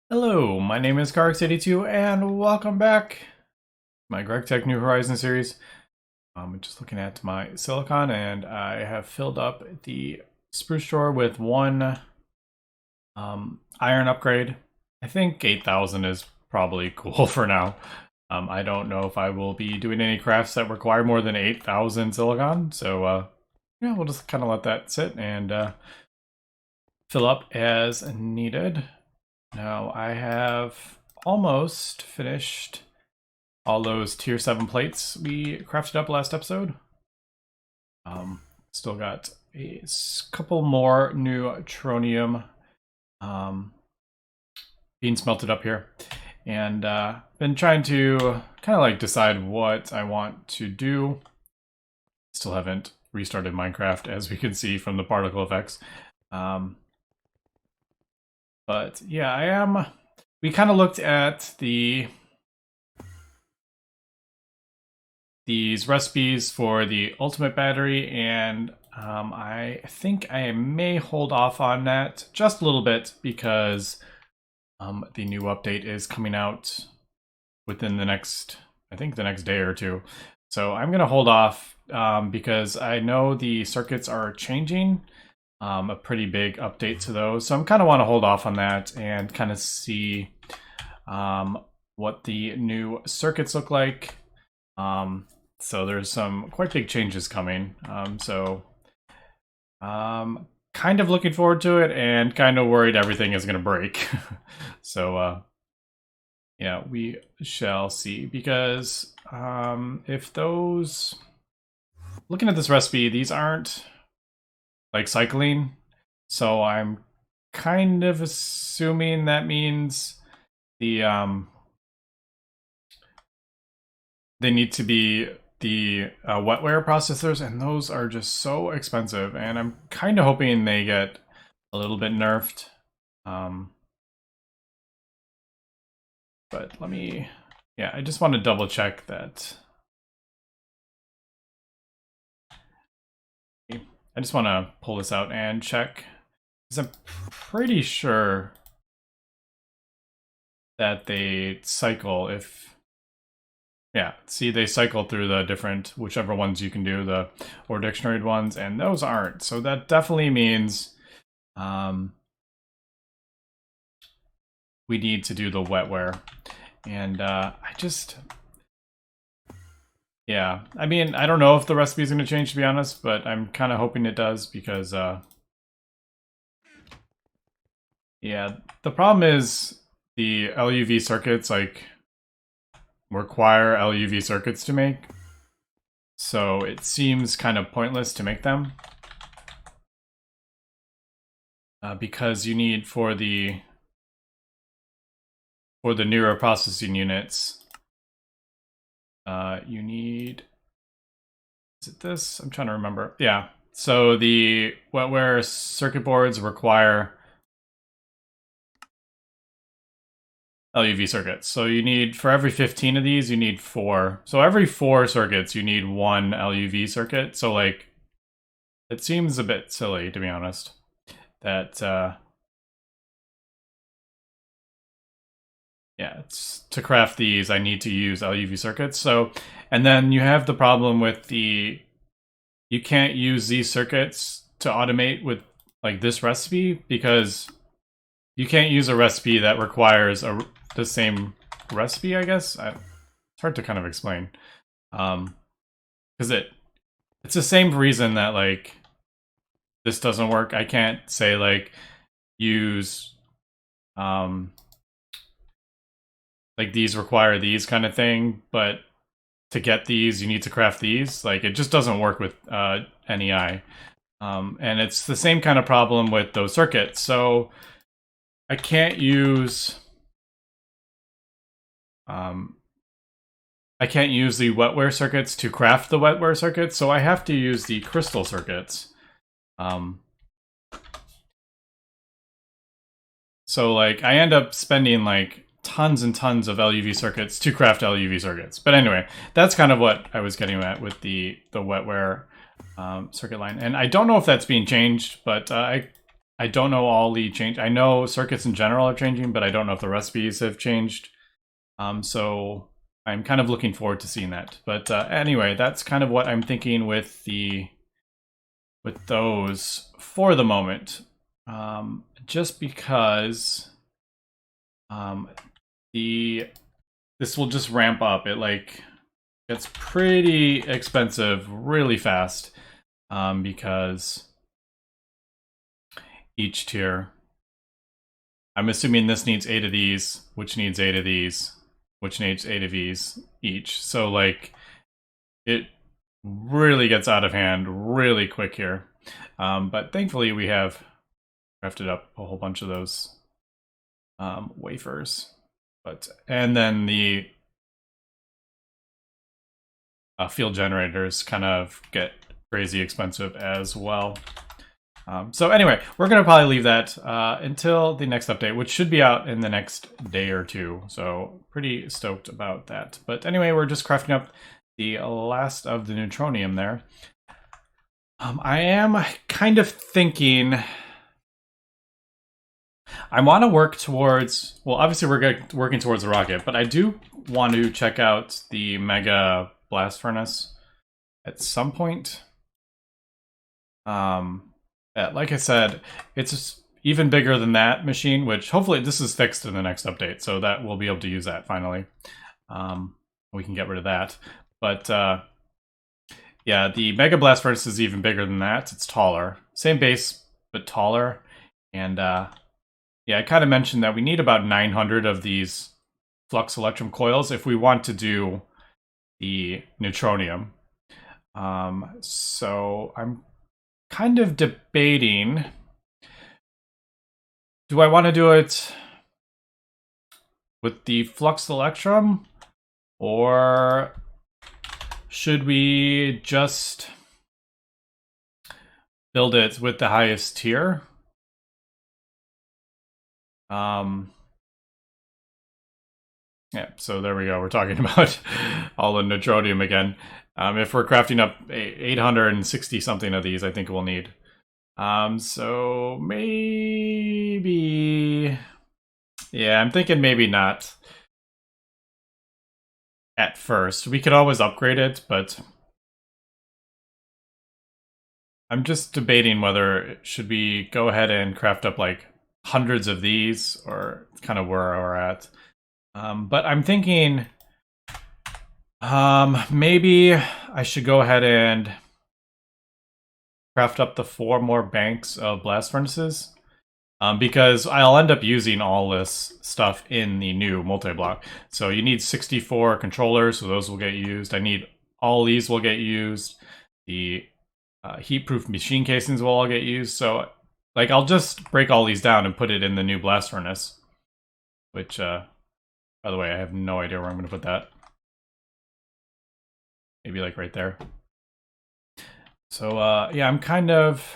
Hello, my name is Gregtech82 and welcome back to my Gregtech New Horizons series. I'm just looking at my silicon and I have filled up the spruce drawer with one iron upgrade. I think 8,000 is probably cool for now. I don't know if I will be doing any crafts that require more than 8,000 silicon, so yeah, we'll just kind of let that sit and fill up as needed. Now I have almost finished all those tier 7 plates we crafted up last episode. Still got a couple more neutronium being smelted up here. And been trying to kind of like decide what I want to do. Still haven't restarted Minecraft, as we can see from the particle effects. But yeah, I am. We kind of looked at these recipes for the ultimate battery, and I think I may hold off on that just a little bit because the new update is coming out within the next, I think the next day or two. So I'm gonna hold off because I know the circuits are changing. A pretty big update to those. So I'm kind of want to hold off on that and kind of see what the new circuits look like. So there's some quite big changes coming. Kind of looking forward to it and kind of worried everything is going to break. So yeah, we shall see, because if those, looking at this recipe, these aren't like cycling, so I'm kind of assuming that means the they need to be the wetware processors, and those are just so expensive, and I'm kind of hoping they get a little bit nerfed. But let me, yeah, I just want to double check that. I just want to pull this out and check, because I'm pretty sure that they cycle if, yeah, see, they cycle through the different, whichever ones you can do, the or dictionary ones, and those aren't. So that definitely means we need to do the wetware. And yeah, I mean, I don't know if the recipe is going to change, to be honest, but I'm kind of hoping it does, because yeah, the problem is the LUV circuits like require LUV circuits to make, so it seems kind of pointless to make them, because you need for the newer processing units, you need, is it this? I'm trying to remember. Yeah, so the wetware circuit boards require LUV circuits. So you need, for every 15 of these, you need 4. So every 4 circuits, you need 1 LUV circuit. So like, it seems a bit silly, to be honest, that yeah, it's to craft these, I need to use LUV circuits. So, and then you have the problem with the, you can't use these circuits to automate with like this recipe, because you can't use a recipe that requires the same recipe, I guess. It's hard to kind of explain. Because it's the same reason that like this doesn't work. I can't say like use like these require these kind of thing, but to get these you need to craft these. Like, it just doesn't work with NEI. And it's the same kind of problem with those circuits. So I can't use the wetware circuits to craft the wetware circuits, so I have to use the crystal circuits. So like, I end up spending like tons and tons of LUV circuits to craft LUV circuits. But anyway, that's kind of what I was getting at with the wetware circuit line. And I don't know if that's being changed, but I I don't know all the change. I know circuits in general are changing, but I don't know if the recipes have changed. So I'm kind of looking forward to seeing that. But anyway, that's kind of what I'm thinking with those for the moment. Just because this will just ramp up. It like gets pretty expensive really fast because each tier. I'm assuming this needs 8 of these, which needs 8 of these, which needs 8 of these each. So like it really gets out of hand really quick here. But thankfully we have crafted up a whole bunch of those wafers. And then the field generators kind of get crazy expensive as well. So anyway, we're going to probably leave that until the next update, which should be out in the next day or two. So pretty stoked about that. But anyway, we're just crafting up the last of the neutronium there. I am kind of thinking I want to work towards, well, obviously we're working towards the rocket, but I do want to check out the mega blast furnace at some point. Yeah, like I said, it's even bigger than that machine, which hopefully this is fixed in the next update, so that we'll be able to use that finally. We can get rid of that. But yeah, the Mega Blast Furnace is even bigger than that. It's taller. Same base, but taller. And yeah, I kind of mentioned that we need about 900 of these flux electrum coils if we want to do the neutronium. So I'm kind of debating, do I want to do it with the flux electrum, or should we just build it with the highest tier? Yeah, so there we go. We're talking about all the neutronium again. If we're crafting up 860 something of these, I think we'll need. So maybe, yeah, I'm thinking maybe not at first. We could always upgrade it, but I'm just debating whether should we go ahead and craft up like hundreds of these, or kind of where we're at. But I'm thinking maybe I should go ahead and craft up the 4 more banks of blast furnaces, because I'll end up using all this stuff in the new multi-block. So you need 64 controllers, so those will get used. I need all these will get used. The heat-proof machine casings will all get used. So like I'll just break all these down and put it in the new blast furnace, which by the way, I have no idea where I'm going to put that. Maybe like right there. So yeah, I'm kind of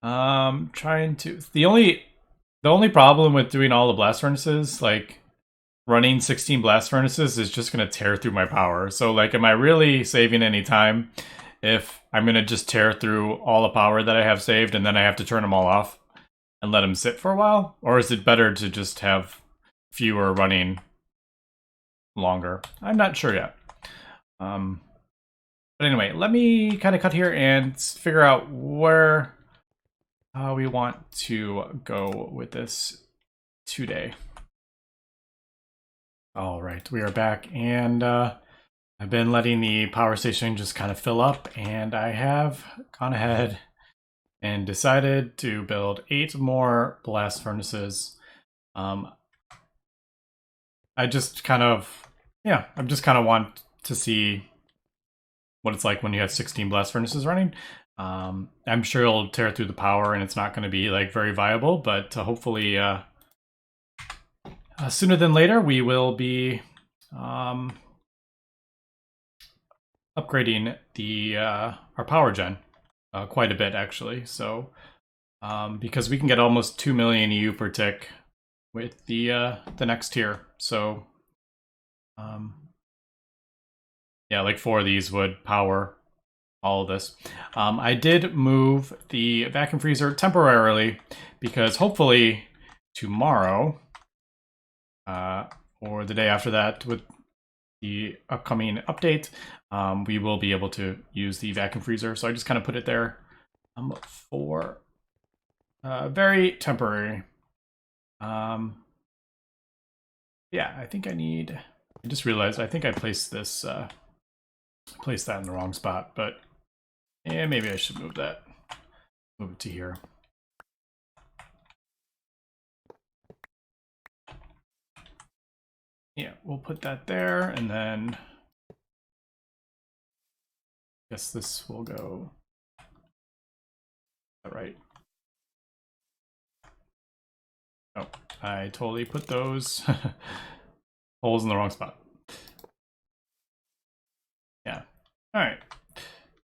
trying to, the only problem with doing all the blast furnaces, like running 16 blast furnaces, is just going to tear through my power. So like, am I really saving any time if I'm going to just tear through all the power that I have saved and then I have to turn them all off and let them sit for a while? Or is it better to just have fewer running longer? I'm not sure yet. But anyway, let me kind of cut here and figure out where we want to go with this today. All right, we are back, and I've been letting the power station just kind of fill up, and I have gone ahead and decided to build 8 more blast furnaces. I just kind of, yeah, I just kind of want to see what it's like when you have 16 blast furnaces running. I'm sure it'll tear through the power and it's not going to be like very viable, but hopefully sooner than later we will be upgrading the our power gen quite a bit actually. So because we can get almost 2 million EU per tick with the next tier. So yeah, like 4 of these would power all of this. I did move the vacuum freezer temporarily because hopefully tomorrow or the day after that with the upcoming update, we will be able to use the vacuum freezer. So I just kind of put it there for very temporary. Yeah, I think I just realized I think I placed this, placed that in the wrong spot, but yeah, maybe I should move that. Move it to here. Yeah, we'll put that there, and then I guess this will go. All right. Oh, I totally put those holes in the wrong spot. Yeah. All right.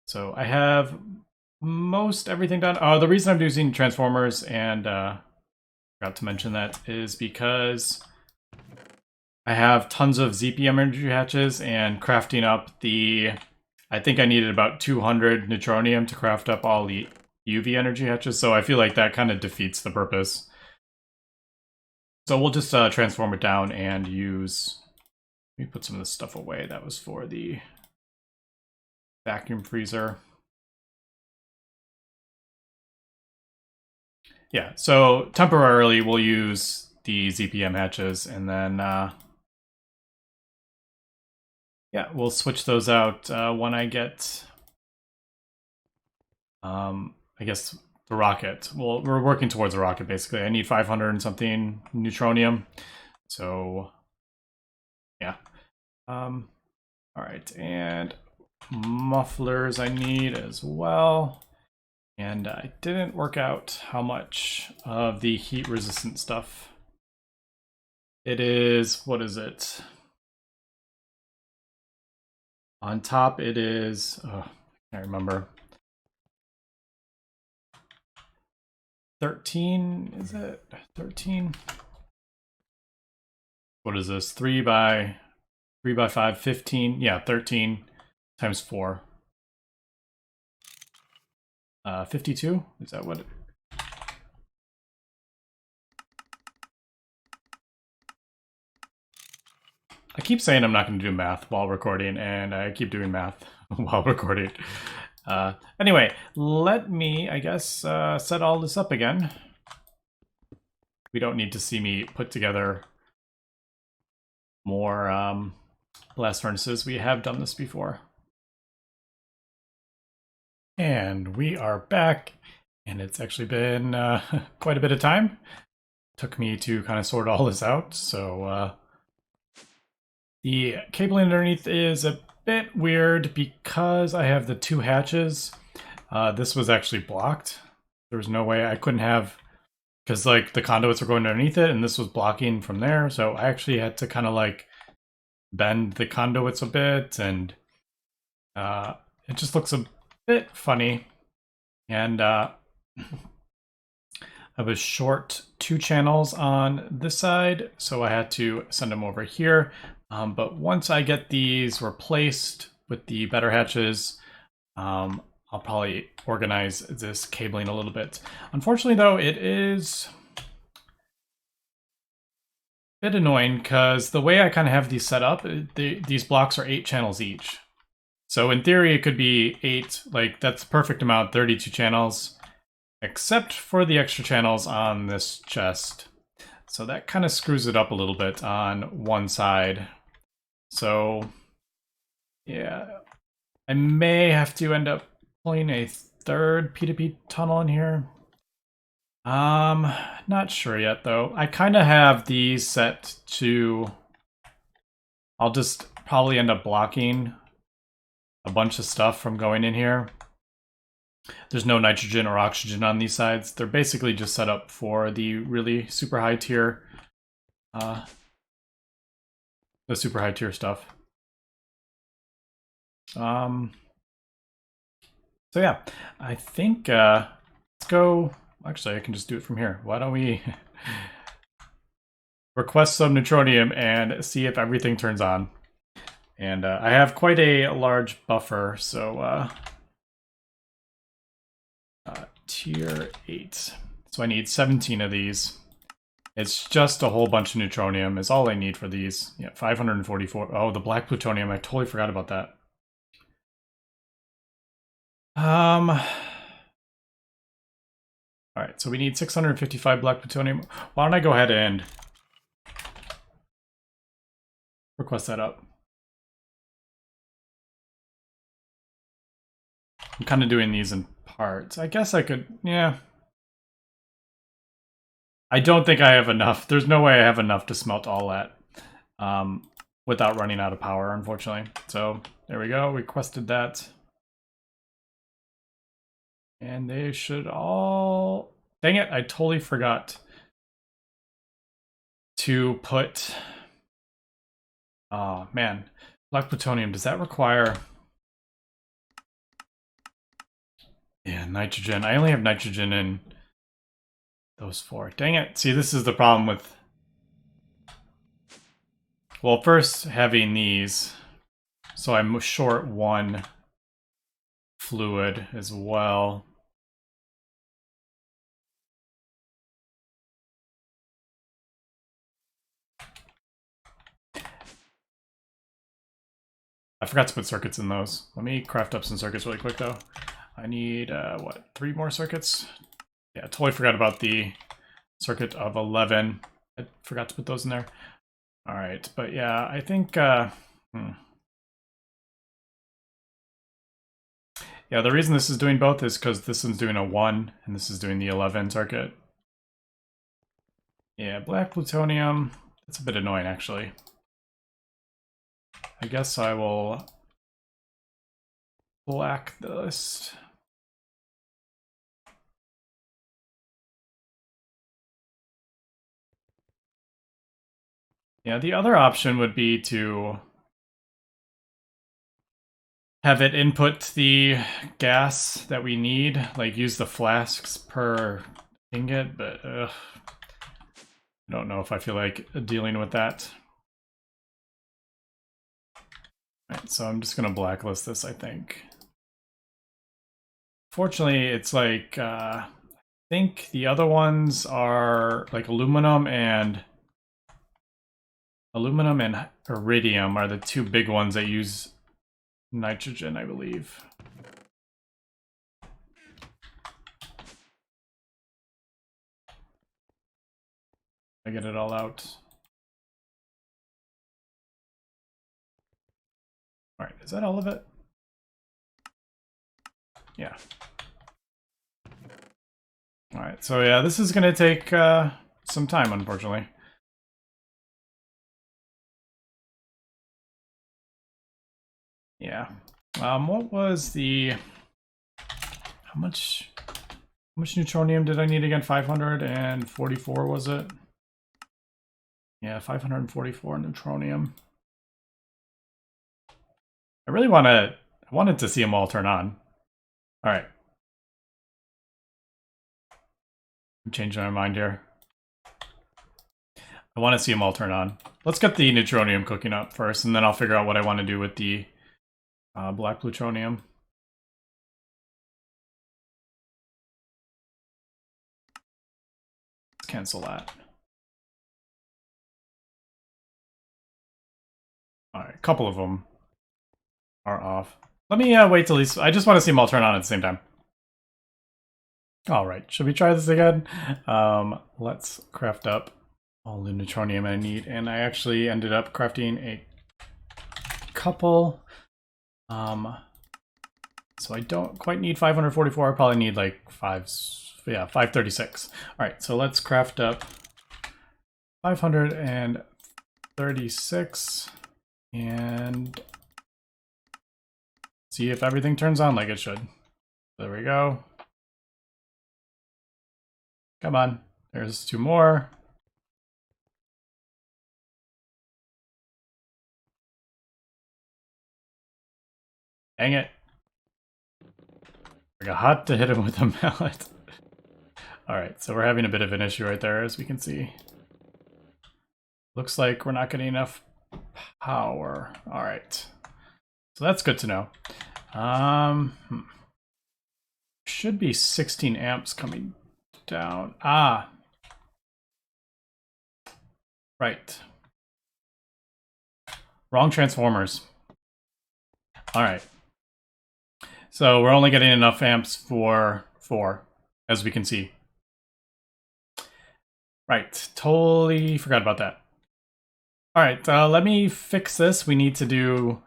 So I have most everything done. The reason I'm using transformers and forgot to mention that is because I have tons of ZPM energy hatches and crafting up I think I needed about 200 neutronium to craft up all the UV energy hatches, so I feel like that kind of defeats the purpose. So we'll just transform it down and use... Let me put some of this stuff away. That was for the vacuum freezer. Yeah, so temporarily we'll use the ZPM hatches, and then yeah, we'll switch those out when I get I guess the rocket. Well, we're working towards a rocket basically. I need 500 and something neutronium. So yeah. All right, and mufflers I need as well. And I didn't work out how much of the heat resistant stuff it is. What is it? On top it is, I can't remember. 13, is it? 13? What is this? 3 by 5, 15. Yeah, 13 times 4. 52? Is that what? I keep saying I'm not going to do math while recording, and I keep doing math while recording. Anyway, let me, I guess, set all this up again. We don't need to see me put together more blast furnaces. We have done this before. And we are back, and it's actually been quite a bit of time. Took me to kind of sort all this out, so the cabling underneath is a bit weird because I have the 2 hatches. This was actually blocked. There was no way I couldn't have, because like the conduits were going underneath it, and this was blocking from there, so I actually had to kind of like bend the conduits a bit, and it just looks a bit funny. And I was short 2 channels on this side, so I had to send them over here. But once I get these replaced with the better hatches, I'll probably organize this cabling a little bit. Unfortunately, though, it is a bit annoying because the way I kind of have these set up, these blocks are 8 channels each. So in theory, it could be 8, like that's the perfect amount, 32 channels, except for the extra channels on this chest. So that kind of screws it up a little bit on one side. So yeah, I may have to end up pulling a 3rd P2P tunnel in here. Not sure yet though. I kind of have these set to, I'll just probably end up blocking a bunch of stuff from going in here. There's no nitrogen or oxygen on these sides. They're basically just set up for the really super high tier, the super high tier stuff. So yeah, I think let's go. Actually, I can just do it from here. Why don't we request some neutronium and see if everything turns on? And I have quite a large buffer, so tier 8. So I need 17 of these. It's just a whole bunch of neutronium is all I need for these. Yeah, 544. Oh, the black plutonium. I totally forgot about that. All right, so we need 655 black plutonium. Why don't I go ahead and request that up? I'm kind of doing these in parts. I guess I could, yeah. I don't think I have enough. There's no way I have enough to smelt all that without running out of power, unfortunately. So there we go, requested that. And they should all... Dang it, I totally forgot to put... Oh, man. Black plutonium, does that require... Yeah, nitrogen. I only have nitrogen in those 4. Dang it. See, this is the problem with... Well, first, having these. So I'm short 1 fluid as well. I forgot to put circuits in those. Let me craft up some circuits really quick, though. I need, what, 3 more circuits? Yeah, totally forgot about the circuit of 11. I forgot to put those in there. All right, but yeah, I think... Yeah, the reason this is doing both is because this one's doing a 1, and this is doing the 11 circuit. Yeah, black plutonium. That's a bit annoying, actually. I guess I will black this. Yeah, the other option would be to have it input the gas that we need, like use the flasks per ingot, but I don't know if I feel like dealing with that. Right, so I'm just gonna blacklist this, I think. Fortunately, it's like, I think the other ones are like aluminum and iridium are the 2 big ones that use nitrogen, I believe. I get it all out. All right, is that all of it? Yeah. All right, so yeah, this is gonna take some time, unfortunately. Yeah. What was the... How much neutronium did I need again? 544, was it? Yeah, 544 neutronium. I really wanted to see them all turn on. All right. I'm changing my mind here. I want to see them all turn on. Let's get the neutronium cooking up first, and then I'll figure out what I want to do with the black plutonium. Let's cancel that. All right, a couple of them are off. Let me wait till these... I just want to see them all turn on at the same time. All right, should we try this again? Let's craft up all the neutronium I need, and I actually ended up crafting a couple. So I don't quite need 544. I probably need like 536. All right, so let's craft up 536 and see if everything turns on like it should. There we go. Come on, there's 2 more. Dang it. I got hot to hit him with a mallet. Alright, so we're having a bit of an issue right there, as we can see. Looks like we're not getting enough power. Alright. So that's good to know. should be 16 amps coming down. Ah, right. Wrong transformers. All right. So we're only getting enough amps for 4, as we can see. Right, totally forgot about that. All right, let me fix this. We need to do,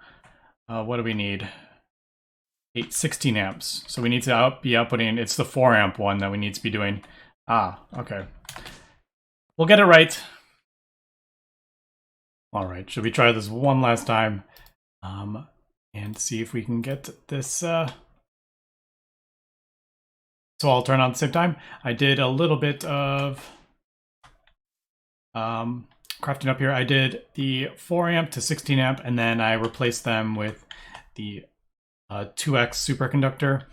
what do we need? 16 amps. So we need to be outputting, it's the 4 amp one that we need to be doing. Ah, okay. We'll get it right. All right, should we try this one last time? And see if we can get this, so I'll turn on at the same time. I did a little bit of crafting up here. I did the 4 amp to 16 amp, and then I replaced them with the 2x superconductor,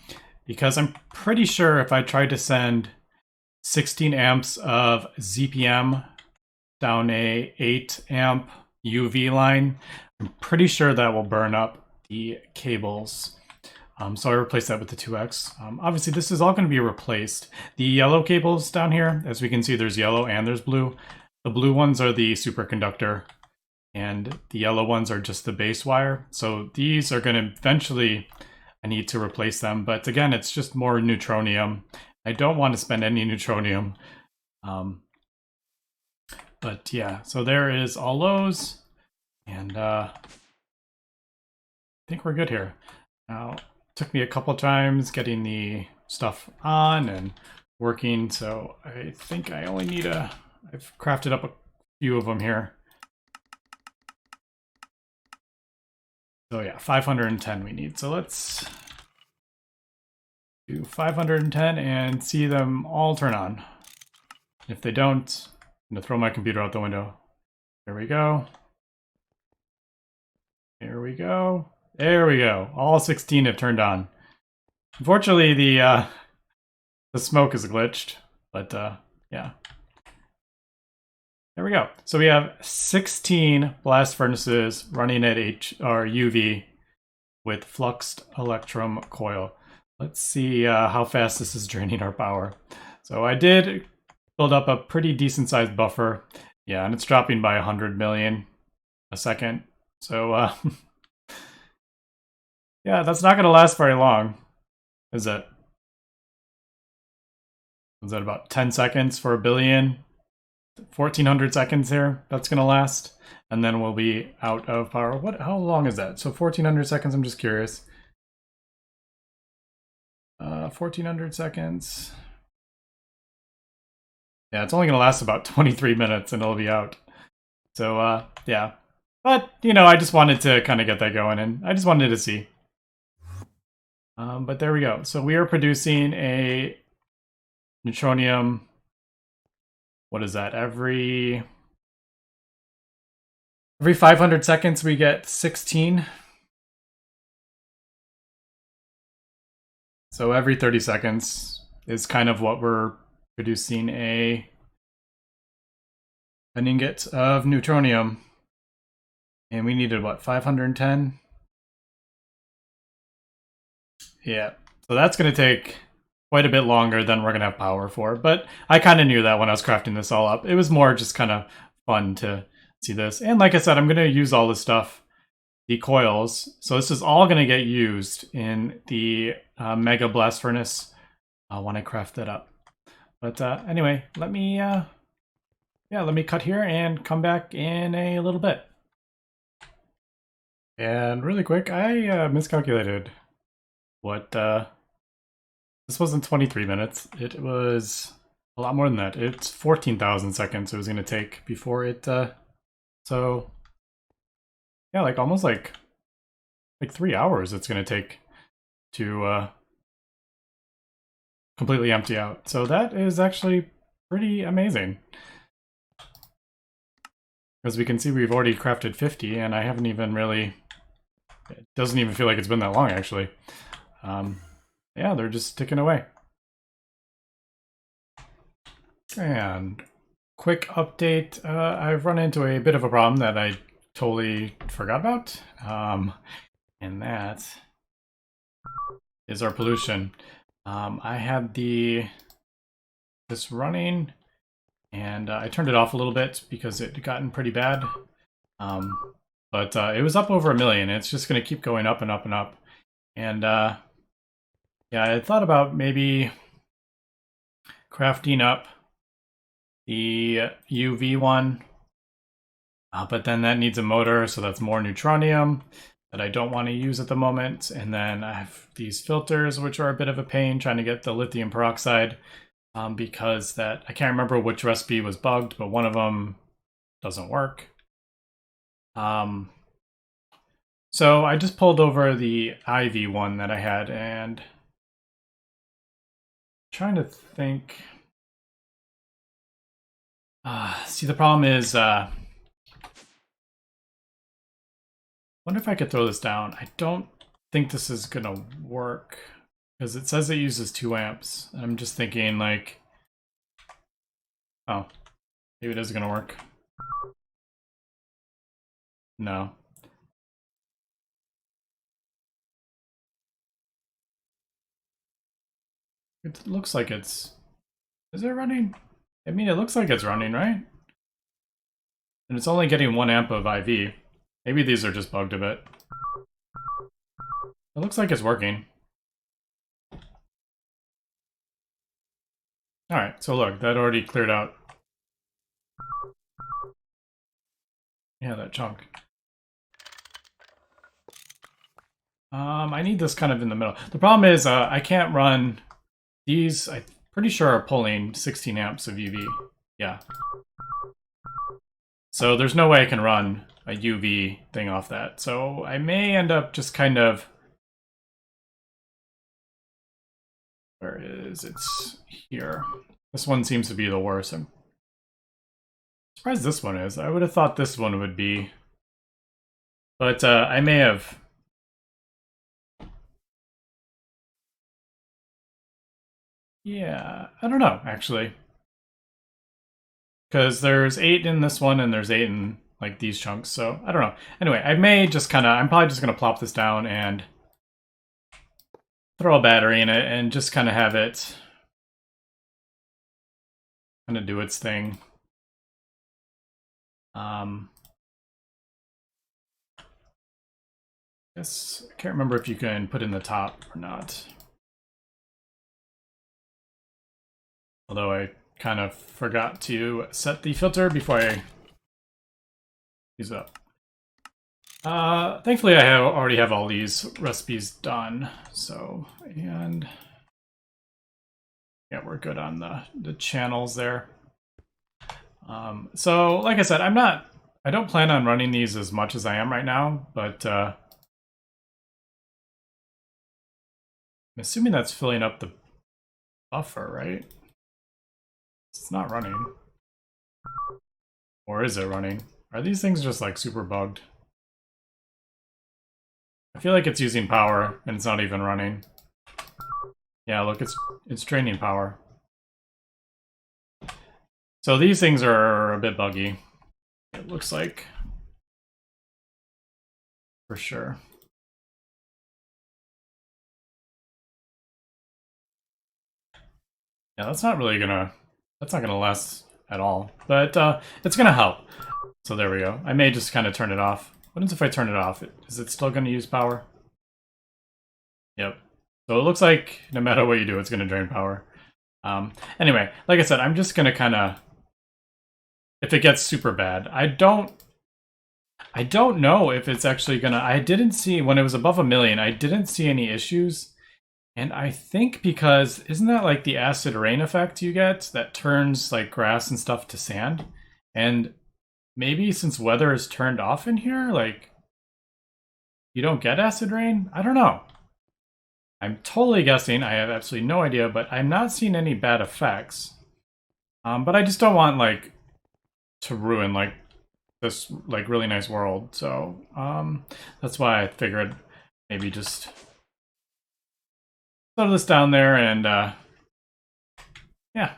because I'm pretty sure if I tried to send 16 amps of ZPM down a 8 amp UV line, I'm pretty sure that will burn up the cables. So I replaced that with the 2x. Obviously, this is all going to be replaced. The yellow cables down here, as we can see, there's yellow and there's blue. The blue ones are the superconductor, and the yellow ones are just the base wire. So these are going to eventually, I need to replace them. But again, it's just more neutronium. I don't want to spend any neutronium. But yeah, so there is all those. And I think we're good here. Now, it took me a couple times getting the stuff on and working. So I think I only need I've crafted up a few of them here. So yeah, 510 we need. So let's do 510 and see them all turn on. If they don't, I'm gonna throw my computer out the window. There we go. There we go. There we go. All 16 have turned on. Unfortunately, the smoke is glitched, but yeah. There we go. So we have 16 blast furnaces running at UV with fluxed electrum coil. Let's see how fast this is draining our power. So I did build up a pretty decent sized buffer. Yeah, and it's dropping by 100 million a second. So yeah, that's not going to last very long, is it? Is that about 10 seconds for a billion? 1400 seconds here, that's going to last. And then we'll be out of power. How long is that? So 1400 seconds, I'm just curious. 1400 seconds. Yeah, it's only going to last about 23 minutes and it'll be out. So yeah. But, you know, I just wanted to kind of get that going, and I just wanted to see. But there we go. So we are producing a neutronium. What is that? Every 500 seconds we get 16. So every 30 seconds is kind of what we're producing an ingot of neutronium. And we needed what, 510? Yeah, so that's going to take quite a bit longer than we're going to have power for. But I kind of knew that when I was crafting this all up. It was more just kind of fun to see this. And like I said, I'm going to use all this stuff, the coils. So this is all going to get used in the Mega Blast Furnace when I craft that up. But anyway, let me cut here and come back in a little bit. And really quick, I miscalculated what this wasn't 23 minutes. It was a lot more than that. It's 14,000 seconds it was going to take before it so yeah, like almost like 3 hours it's going to take to completely empty out. So that is actually pretty amazing. As we can see, we've already crafted 50 and I haven't even really, it doesn't even feel like it's been that long actually. Yeah, they're just ticking away. And quick update, I've run into a bit of a problem that I totally forgot about, and that is our pollution. I had this running, and I turned it off a little bit because it had gotten pretty bad. But it was up over 1 million. It's just going to keep going up and up and up. And yeah, I thought about maybe crafting up the UV one, but then that needs a motor, so that's more neutronium that I don't want to use at the moment. And then I have these filters, which are a bit of a pain, trying to get the lithium peroxide, because that I can't remember which recipe was bugged, but one of them doesn't work. So I just pulled over the IV one that I had, and trying to think. See, the problem is, wonder if I could throw this down. I don't think this is gonna work because it says it uses 2 amps. I'm just thinking like, oh, maybe it is gonna work. No. It looks like it's... Is it running? I mean, it looks like it's running, right? And it's only getting 1 amp of IV. Maybe these are just bugged a bit. It looks like it's working. Alright, so look, that already cleared out. Yeah, that chunk. I need this kind of in the middle. The problem is I can't run these. I'm pretty sure are pulling 16 amps of UV. Yeah. So there's no way I can run a UV thing off that. So I may end up just kind of... Where is it? It's here. This one seems to be the worst. I'm surprised this one is. I would have thought this one would be. But I may have... Yeah, I don't know, actually. Because there's 8 in this one, and there's 8 in, like, these chunks, so I don't know. Anyway, I may just kind of... I'm probably just going to plop this down and throw a battery in it and just kind of have it kind of do its thing. Guess I can't remember if you can put in the top or not. Although I kind of forgot to set the filter before I use it up. Thankfully, I already have all these recipes done. So, and yeah, we're good on the channels there. So, like I said, I don't plan on running these as much as I am right now, but I'm assuming that's filling up the buffer, right? It's not running. Or is it running? Are these things just like super bugged? I feel like it's using power and it's not even running. Yeah, look, it's draining power. So these things are a bit buggy, it looks like. For sure. Yeah, that's not gonna last at all. But it's gonna help. So there we go. I may just kind of turn it off. What happens if I turn it off? Is it still gonna use power? Yep. So it looks like no matter what you do, it's gonna drain power. Anyway, like I said, I'm just gonna kind of... If it gets super bad, I don't know if it's actually gonna... I didn't see, when it was above 1 million, I didn't see any issues. And I think because, isn't that like the acid rain effect you get that turns like grass and stuff to sand? And maybe since weather is turned off in here, like, you don't get acid rain? I don't know. I'm totally guessing. I have absolutely no idea, but I'm not seeing any bad effects. But I just don't want, like, to ruin, like, this, like, really nice world. So, that's why I figured maybe just throw this down there and, yeah,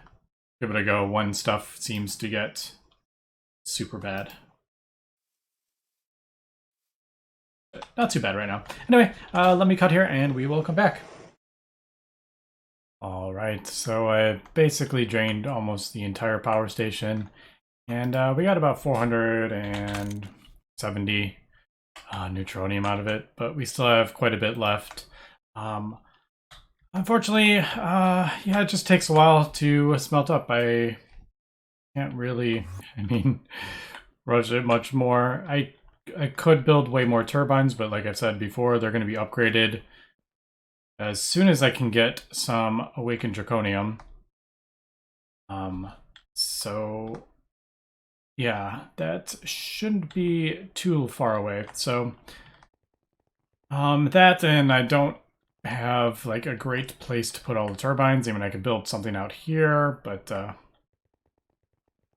give it a go when stuff seems to get super bad. Not too bad right now. Anyway, let me cut here and we will come back. All right, so I basically drained almost the entire power station, and we got about 470 neutronium out of it, but we still have quite a bit left. Unfortunately, yeah, it just takes a while to smelt up. I can't really, rush it much more. I could build way more turbines, but like I've said before, they're going to be upgraded as soon as I can get some awakened draconium. So yeah, that shouldn't be too far away. So that, and I don't have like a great place to put all the turbines. I mean, I could build something out here, but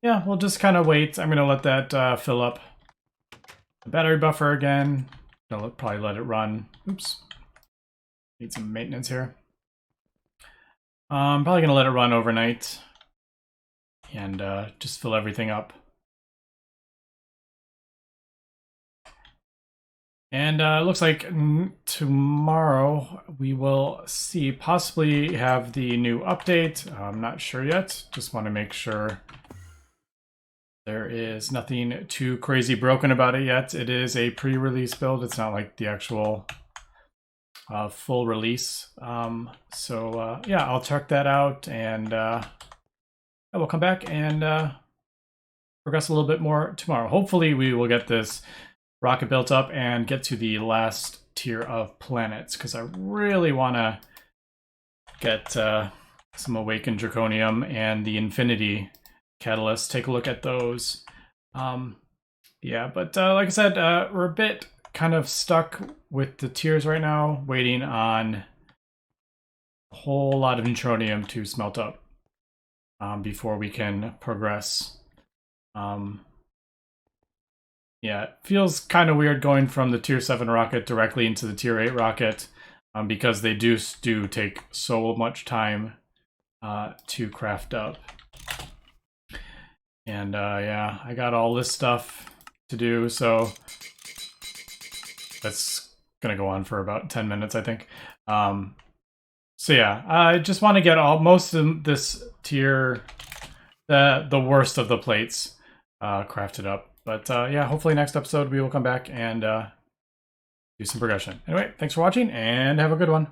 yeah, we'll just kind of wait. I'm gonna let that fill up the battery buffer again. I'll probably let it run. Oops. Need some maintenance here. I'm probably gonna let it run overnight and just fill everything up. And it looks like tomorrow we will see, possibly have the new update. I'm not sure yet. Just want to make sure there is nothing too crazy broken about it yet. It is a pre-release build. It's not like the actual full release. So yeah, I'll check that out, and I will come back and progress a little bit more tomorrow. Hopefully we will get this rocket built up and get to the last tier of planets, because I really want to get some awakened draconium and the infinity catalyst. Take a look at those. Yeah, but like I said, we're a bit kind of stuck with the tiers right now, waiting on a whole lot of neutronium to smelt up before we can progress. Yeah, it feels kind of weird going from the tier 7 rocket directly into the tier 8 rocket, because they do take so much time to craft up. And yeah, I got all this stuff to do, so that's gonna go on for about 10 minutes, I think. So yeah, I just want to get most of this tier, the worst of the plates, crafted up. But yeah, hopefully next episode we will come back and do some progression. Anyway, thanks for watching, and have a good one.